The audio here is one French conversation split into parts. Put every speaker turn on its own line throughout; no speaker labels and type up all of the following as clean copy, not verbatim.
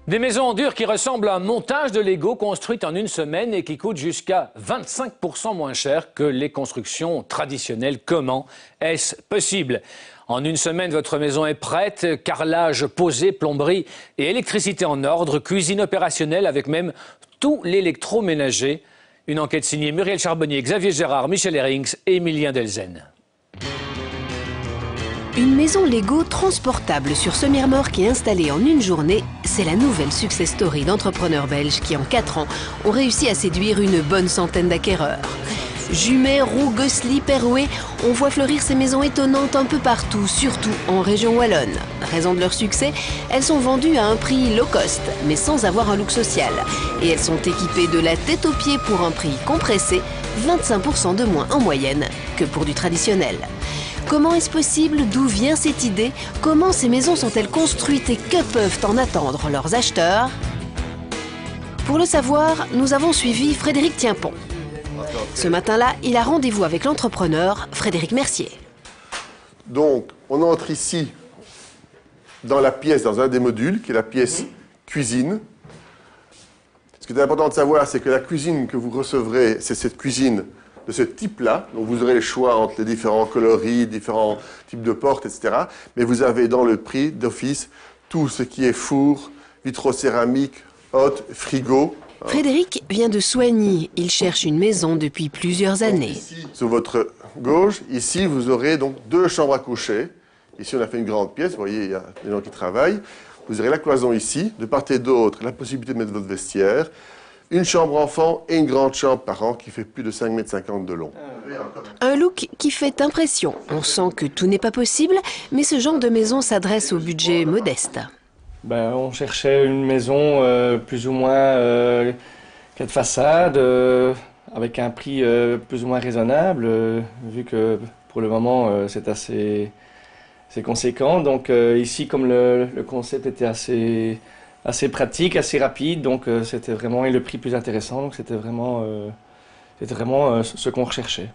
Des maisons en dur qui ressemblent à un montage de Lego construites en une semaine et qui coûtent jusqu'à 25% moins cher que les constructions traditionnelles. Comment est-ce possible? En une semaine, votre maison est prête, carrelage posé, plomberie et électricité en ordre, cuisine opérationnelle avec même tout l'électroménager. Une enquête signée Muriel Charbonnier, Xavier Gérard, Michel Herings et Emilien Delzen.
Une maison Lego transportable sur semi-remorque et installée en une journée, c'est la nouvelle success story d'entrepreneurs belges qui, en 4 ans, ont réussi à séduire une bonne centaine d'acquéreurs. Jumet, Roux, Gosselies, Perouet, on voit fleurir ces maisons étonnantes un peu partout, surtout en région wallonne. Raison de leur succès, elles sont vendues à un prix low cost, mais sans avoir un look social. Et elles sont équipées de la tête aux pieds pour un prix compressé, 25% de moins en moyenne que pour du traditionnel. Comment est-ce possible? D'où vient cette idée? Comment ces maisons sont-elles construites et que peuvent en attendre leurs acheteurs? Pour le savoir, nous avons suivi Frédéric Tienpont. Ce matin-là, il a rendez-vous avec l'entrepreneur Frédéric Mercier.
Donc, on entre ici dans la pièce, dans un des modules, qui est la pièce cuisine. Ce qui est important de savoir, c'est que la cuisine que vous recevrez, c'est cette cuisine de ce type-là. Donc vous aurez le choix entre les différents coloris, différents types de portes, etc. Mais vous avez dans le prix d'office tout ce qui est four, vitrocéramique, hotte, frigo.
Frédéric vient de Soigny. Il cherche une maison depuis plusieurs années.
Ici, sur votre gauche, ici, vous aurez donc 2 chambres à coucher. Ici, on a fait une grande pièce. Vous voyez, il y a des gens qui travaillent. Vous aurez la cloison ici. De part et d'autre, la possibilité de mettre votre vestiaire. Une chambre enfant et une grande chambre par an qui fait plus de 5,50 m de long.
Un look qui fait impression. On sent que tout n'est pas possible, mais ce genre de maison s'adresse au budget modeste.
On cherchait une maison plus ou moins 4 façades, avec un prix plus ou moins raisonnable, vu que pour le moment c'est assez conséquent. Donc ici, comme le concept était assez pratique, assez rapide, donc c'était vraiment, et le prix plus intéressant, donc c'était vraiment ce qu'on recherchait.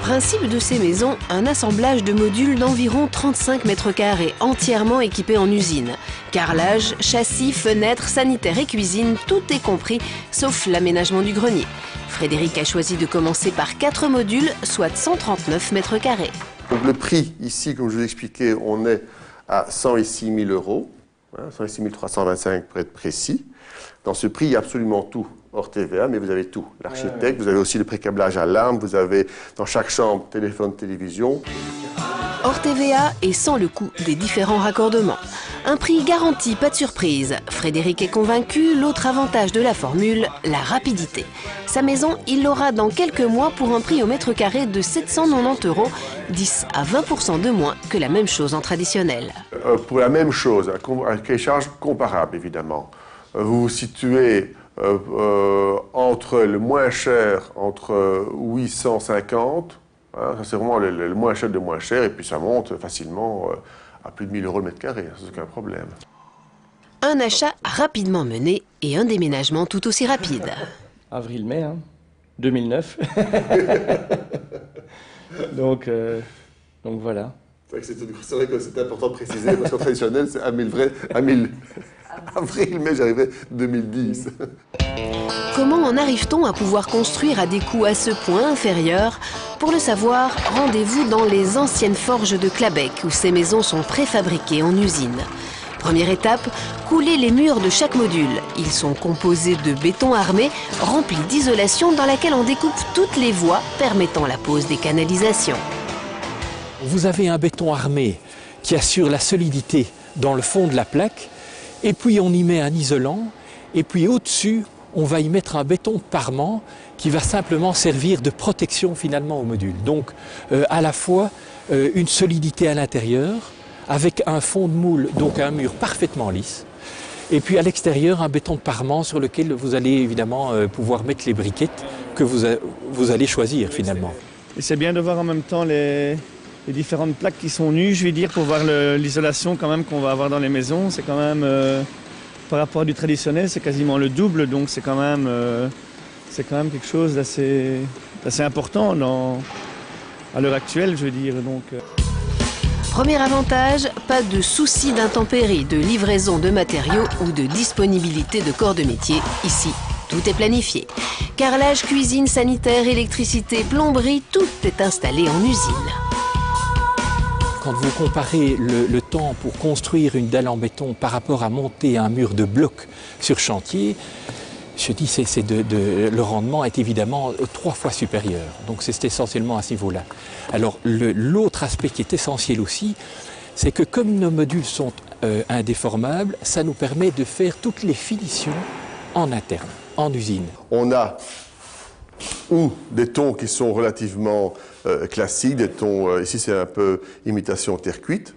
Principe de ces maisons, un assemblage de modules d'environ 35 mètres carrés, entièrement équipés en usine. Carrelage, châssis, fenêtres, sanitaires et cuisine, tout est compris, sauf l'aménagement du grenier. Frédéric a choisi de commencer par 4 modules, soit 139 mètres carrés.
Donc le prix, ici, comme je vous expliquais, on est à 106 000 €. 106 325 pour être précis. Dans ce prix, il y a absolument tout, hors TVA, mais vous avez tout. L'architecte, vous avez aussi le pré-câblage à l'arme, vous avez dans chaque chambre téléphone, télévision.
Hors TVA et sans le coût des différents raccordements. Un prix garanti, pas de surprise. Frédéric est convaincu, l'autre avantage de la formule, la rapidité. Sa maison, il l'aura dans quelques mois pour un prix au mètre carré de 790 €, 10 à 20% de moins que la même chose en traditionnel.
Pour la même chose, avec les charges comparables évidemment, vous vous situez entre le moins cher, entre 850, ça c'est vraiment le moins cher de moins cher, et puis ça monte facilement à plus de 1 000 € le mètre carré, sans aucun problème.
Un achat rapidement mené et un déménagement tout aussi rapide.
Avril-mai, 2009. donc voilà.
C'est vrai que c'est important de préciser, parce qu'en traditionnel, c'est avril-mai, j'arrivais 2010.
Comment en arrive-t-on à pouvoir construire à des coûts à ce point inférieurs? Pour le savoir, rendez-vous dans les anciennes forges de Clabec, où ces maisons sont préfabriquées en usine. Première étape, couler les murs de chaque module. Ils sont composés de béton armé, rempli d'isolation dans laquelle on découpe toutes les voies permettant la pose des canalisations.
Vous avez un béton armé qui assure la solidité dans le fond de la plaque, et puis on y met un isolant, et puis au-dessus, on va y mettre un béton de parement qui va simplement servir de protection finalement au module. Donc à la fois une solidité à l'intérieur, avec un fond de moule, donc un mur parfaitement lisse, et puis à l'extérieur un béton de parement sur lequel vous allez évidemment pouvoir mettre les briquettes que vous allez choisir finalement.
Et c'est bien de voir en même temps les différentes plaques qui sont nues, je vais dire, pour voir l'isolation quand même qu'on va avoir dans les maisons. C'est quand même, par rapport à du traditionnel, c'est quasiment le double, donc c'est quand même quelque chose d'assez important à l'heure actuelle, je veux dire. Donc.
Premier avantage, pas de souci d'intempéries, de livraison de matériaux ou de disponibilité de corps de métier. Ici, tout est planifié. Carrelage, cuisine, sanitaire, électricité, plomberie, tout est installé en usine.
Quand vous comparez le temps pour construire une dalle en béton par rapport à monter un mur de bloc sur chantier, je dis le rendement est évidemment 3 fois supérieur. Donc c'est essentiellement à ce niveau-là. Alors l'autre aspect qui est essentiel aussi, c'est que comme nos modules sont indéformables, ça nous permet de faire toutes les finitions en interne, en usine.
On a ou des tons qui sont relativement classiques, des tons, ici c'est un peu imitation terre cuite,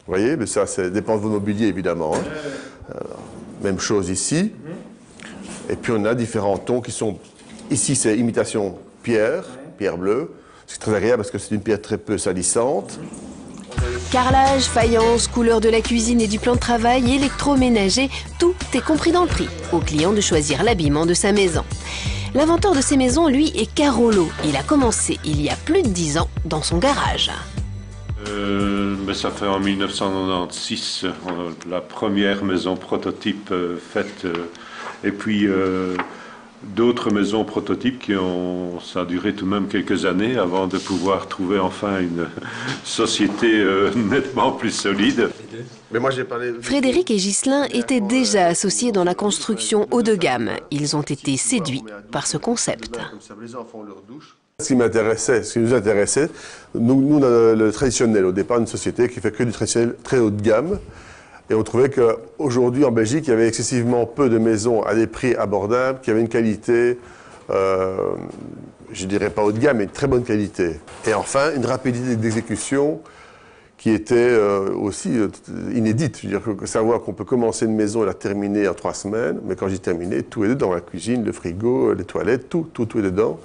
vous voyez, mais ça dépend de vos mobiliers évidemment. Hein. Même chose ici. Et puis on a différents tons qui sont, ici c'est imitation pierre, pierre bleue, c'est très agréable parce que c'est une pierre très peu salissante.
Carrelage, faïence, couleur de la cuisine et du plan de travail, électroménager, tout est compris dans le prix. Au client de choisir l'habillement de sa maison. L'inventeur de ces maisons, lui, est Carolo. Il a commencé il y a plus de 10 ans dans son garage.
Ça fait en 1996 la première maison prototype faite, et puis d'autres maisons prototypes ça a duré tout de même quelques années avant de pouvoir trouver enfin une société nettement plus solide.
Mais moi, j'ai parlé...
Frédéric et Ghislain étaient déjà associés dans la construction haut de gamme. Ils ont été séduits par ce concept.
Ce qui nous intéressait, nous on a le traditionnel, au départ une société qui fait que du traditionnel très haut de gamme. Et on trouvait qu'aujourd'hui en Belgique, il y avait excessivement peu de maisons à des prix abordables, qui avaient une qualité, je ne dirais pas haut de gamme, mais une très bonne qualité. Et enfin, une rapidité d'exécution qui était aussi inédite. Je veux dire, savoir qu'on peut commencer une maison et la terminer en 3 semaines, mais quand j'ai terminé, tout est dedans, la cuisine, le frigo, les toilettes, tout est dedans.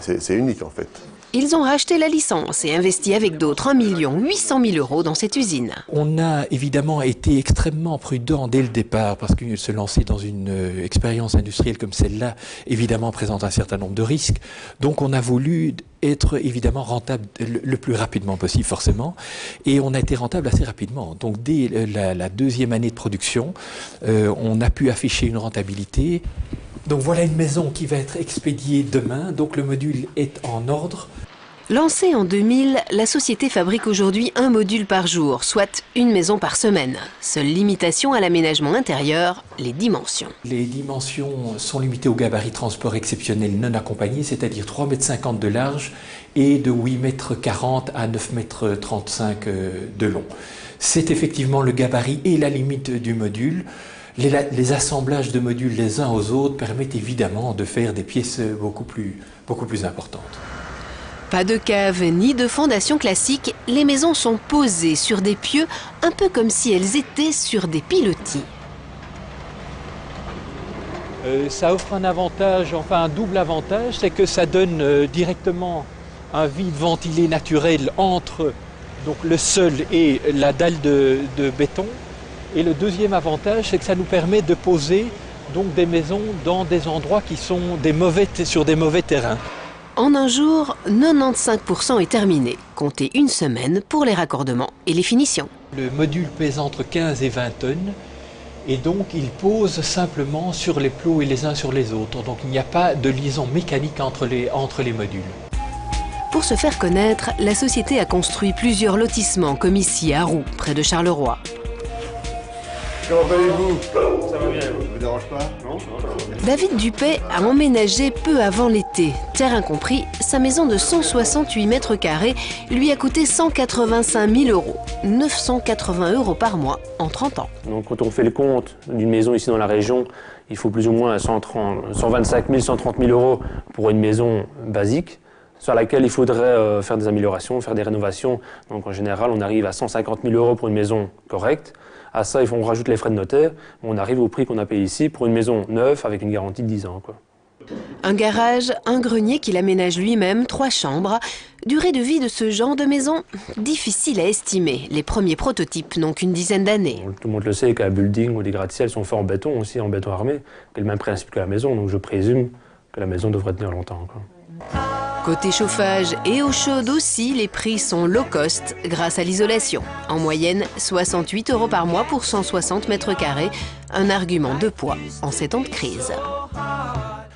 C'est unique en fait.
Ils ont racheté la licence et investi avec d'autres 1 800 000 € dans cette usine.
On a évidemment été extrêmement prudent dès le départ parce que se lancer dans une expérience industrielle comme celle-là, évidemment, présente un certain nombre de risques. Donc on a voulu être évidemment rentable le plus rapidement possible, forcément. Et on a été rentable assez rapidement. Donc dès la 2e année de production, on a pu afficher une rentabilité. Donc voilà une maison qui va être expédiée demain. Donc le module est en ordre.
Lancée en 2000, la société fabrique aujourd'hui 1 module par jour, soit une maison par semaine. Seule limitation à l'aménagement intérieur, les dimensions. Les
dimensions sont limitées au gabarit transport exceptionnel non accompagné, c'est-à-dire 3,50 m de large et de 8,40 m à 9,35 m de long. C'est effectivement le gabarit et la limite du module. Les assemblages de modules les uns aux autres permettent évidemment de faire des pièces beaucoup plus importantes.
Pas de cave ni de fondation classique, les maisons sont posées sur des pieux, un peu comme si elles étaient sur des pilotis.
Ça offre un avantage, enfin un double avantage, c'est que ça donne directement un vide ventilé naturel entre donc, le sol et la dalle de béton. Et le deuxième avantage, c'est que ça nous permet de poser donc, des maisons dans des endroits qui sont sur des mauvais terrains.
En un jour, 95% est terminé. Comptez 1 semaine pour les raccordements et les finitions.
Le module pèse entre 15 et 20 tonnes et donc il pose simplement sur les plots et les uns sur les autres. Donc il n'y a pas de liaison mécanique entre les modules.
Pour se faire connaître, la société a construit plusieurs lotissements comme ici à Roux, près de Charleroi.
Comment allez-vous? Ça va bien, vous ne dérange pas? Non?
David Dupet a emménagé peu avant l'été. Terrain compris, sa maison de 168 mètres carrés lui a coûté 185 000 €. 980 € par mois en 30 ans.
Donc quand on fait le compte d'une maison ici dans la région, il faut plus ou moins 125 000, 130 000 € pour une maison basique, sur laquelle il faudrait faire des améliorations, faire des rénovations. Donc en général, on arrive à 150 000 € pour une maison correcte. À ça, on rajoute les frais de notaire. On arrive au prix qu'on a payé ici pour une maison neuve avec une garantie de 10 ans. Quoi.
Un garage, un grenier qu'il aménage lui-même, 3 chambres. Durée de vie de ce genre de maison, difficile à estimer. Les premiers prototypes n'ont qu'une dizaine d'années.
Tout le monde le sait qu'un building ou des gratte-ciel sont faits en béton aussi, en béton armé. C'est le même principe que la maison, donc je présume que la maison devrait tenir longtemps. Quoi.
Côté chauffage et eau chaude aussi, les prix sont low cost grâce à l'isolation. En moyenne, 68 € par mois pour 160 mètres carrés. Un argument de poids en ces temps de crise.